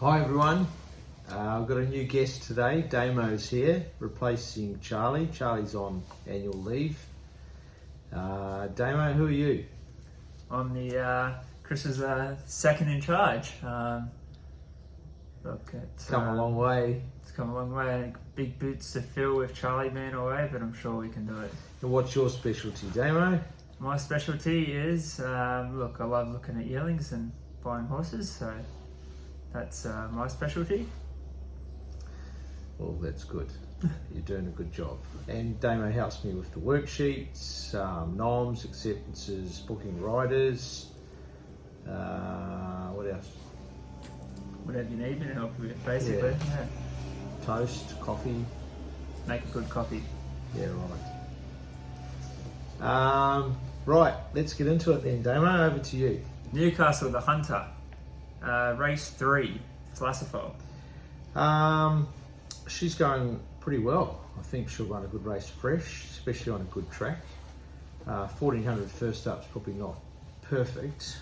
Hi everyone, I've got a new guest today. Damo's here, replacing Charlie. Charlie's on annual leave. Damo, who are you? I'm the Chris's second in charge. Look, it's Come a long way. It's come a long way. Big boots to fill with Charlie being away, but I'm sure we can do it. And what's your specialty, Damo? My specialty is, look, I love looking at yearlings and buying horses, so that's my specialty. Well, that's good. You're doing a good job. And Damo helps me with the worksheets, noms, acceptances, booking riders. What else? Whatever you need me to help you with, basically. Yeah. Toast, coffee. Make a good coffee. Yeah, right. Right, let's get into it then, Damo. Over to you. Newcastle, the Hunter. Race 3, Flassifol. She's going pretty well. I think she'll run a good race fresh, especially on a good track. 1400 first up's probably not perfect,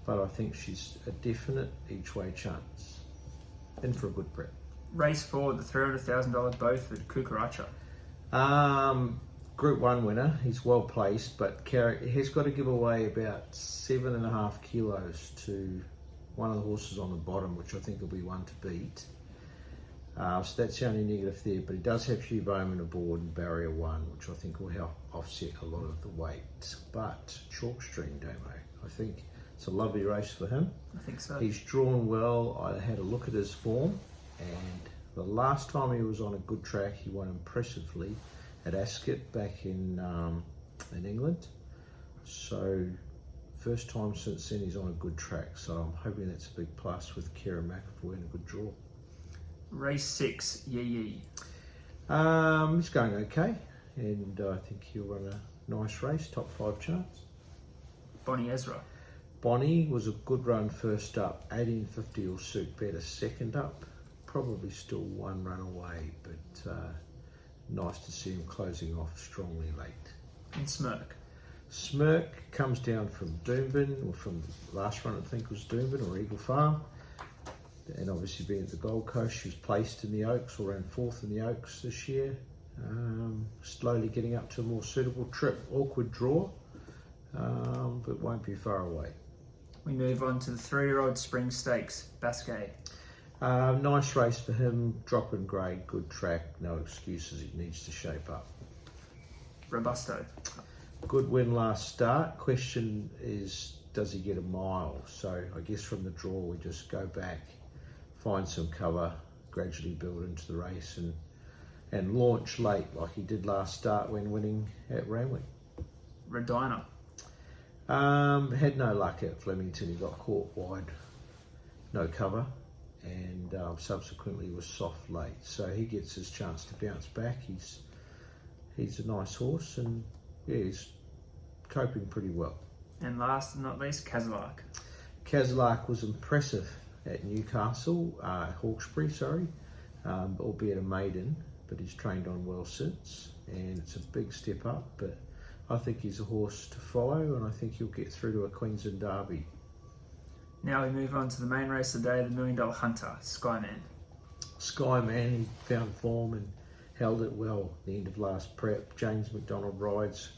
but I think she's a definite each way chance. In for a good prep. Race 4, the $300,000 Beaufort Kukaracha. Group 1 winner. He's well placed, but he's got to give away about 7.5 kilos to one of the horses on the bottom, which I think will be one to beat. So that's the only negative there, but he does have Hugh Bowman aboard in barrier 1, which I think will help offset a lot of the weight. But chalk stream, Damo, I think it's a lovely race for him. I think so. He's drawn well. I had a look at his form, and the last time he was on a good track, he won impressively at Ascot back in England. So first time since then he's on a good track. So I'm hoping that's a big plus with Kieran McAvoy and a good draw. Race 6, Yee. He's going okay, and I think he'll run a nice race, top 5 chance. Bonnie Ezra. Bonnie was a good run first up. 1850 will suit better second up. Probably still one run away, but nice to see him closing off strongly late. And Smirk. Smirk comes down from Doomben, or from the last run I think was Doomben or Eagle Farm. And obviously being at the Gold Coast, she was placed in the Oaks, or ran 4th in the Oaks this year. Slowly getting up to a more suitable trip. Awkward draw, but won't be far away. We move on to the 3-year-old Spring Stakes, Basquet. Nice race for him, drop in grade, good track, no excuses, he needs to shape up. Robusto. Good win last start. Question is, does he get a mile? So I guess from the draw we just go back, find some cover, gradually build into the race and launch late like he did last start when winning at Randwick. Redina. Had no luck at Flemington, he got caught wide, no cover, and subsequently was soft late. So he gets his chance to bounce back. He's a nice horse, and yeah, he's coping pretty well. And last but not least, Kazalak. Kazalak was impressive at Newcastle, Hawkesbury, albeit a maiden, but he's trained on well since, and it's a big step up, but I think he's a horse to follow, and I think he'll get through to a Queensland Derby. Now we move on to the main race of the day, the $1 Million Hunter, Skyman. Skyman, he found form and held it well at the end of last prep. James McDonald rides.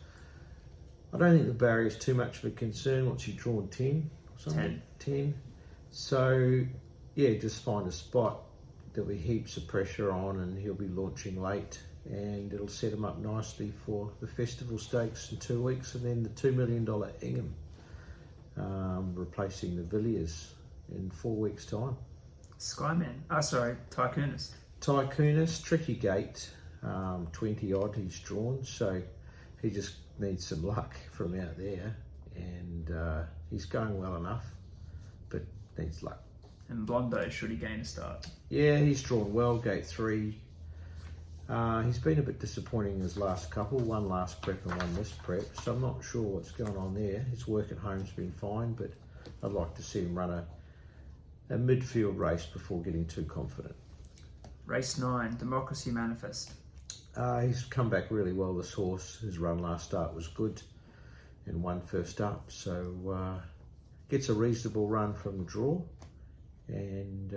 I don't think the barrier is too much of a concern. What's he drawn, 10 or something? 10. So yeah, just find a spot. There'll be heaps of pressure on, and he'll be launching late, and it'll set him up nicely for the Festival Stakes in 2 weeks, and then the $2 million Ingham, replacing the Villiers in 4 weeks' time. Skyman. Tycoonist. Tycoonist, tricky gate, 20 odd he's drawn, so he just needs some luck from out there, and he's going well enough, but needs luck. And Blondo, should he gain a start? Yeah, he's drawn well, gate 3. He's been a bit disappointing in his last couple, one last prep and one this prep, so I'm not sure what's going on there. His work at home's been fine, but I'd like to see him run a midfield race before getting too confident. Race 9, Democracy Manifest. He's come back really well, this horse. His run last start was good and won first up, so gets a reasonable run from the draw, and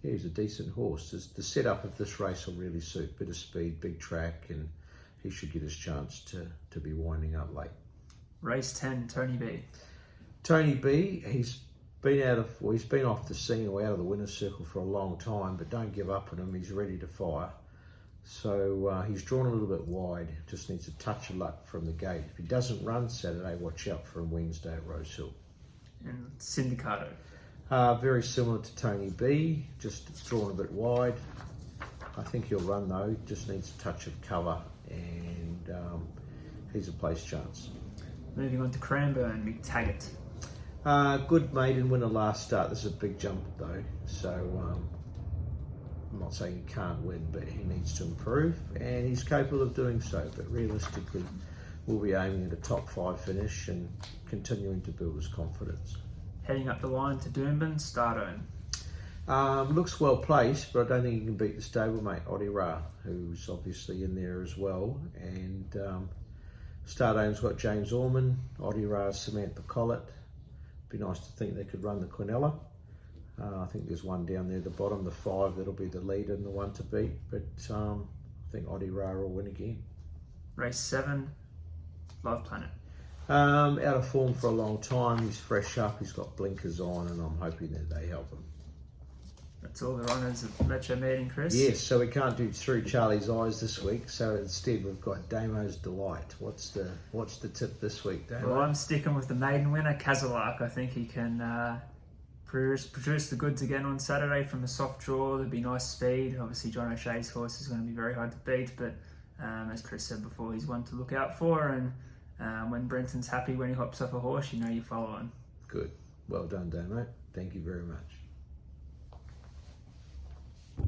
yeah, he's a decent horse. The setup of this race will really suit. Bit of speed, big track, and he should get his chance to be winding up late. Race 10, Tony B. Tony B, he's been off the scene or out of the winner's circle for a long time, but don't give up on him. He's ready to fire. So he's drawn a little bit wide, just needs a touch of luck from the gate. If he doesn't run Saturday, watch out for him Wednesday at Rosehill. And Sindicato. Very similar to Tony B, just drawn a bit wide. I think he'll run though, just needs a touch of cover, and he's a place chance. Moving on to Cranbourne, McTaggart. Good maiden winner last start. This is a big jump though, so I'm not saying he can't win, but he needs to improve, and he's capable of doing so. But realistically, we'll be aiming at a top 5 finish and continuing to build his confidence. Heading up the line to Doomben, Stardome. Looks well placed, but I don't think he can beat the stablemate Odira, who's obviously in there as well. And Stardome's got James Orman, Odira's Samantha Collett. Be nice to think they could run the Quinella. I think there's one down there at the bottom, the 5, that'll be the leader and the one to beat. But I think Odira will win again. Race 7, Love Planet. Out of form for a long time. He's fresh up. He's got blinkers on, and I'm hoping that they help him. That's all the runners at the Metro meeting, Chris. Yes, so we can't do Through Charlie's Eyes this week. So instead, we've got Damo's Delight. What's the tip this week, Damo? Well, I'm sticking with the maiden winner, Kazalark. I think he can produce the goods again on Saturday from a soft draw. There'll be nice speed. Obviously, John O'Shea's horse is going to be very hard to beat, but as Chris said before, he's one to look out for. And when Brenton's happy when he hops off a horse, you know you're following. Good. Well done, Damo. Thank you very much.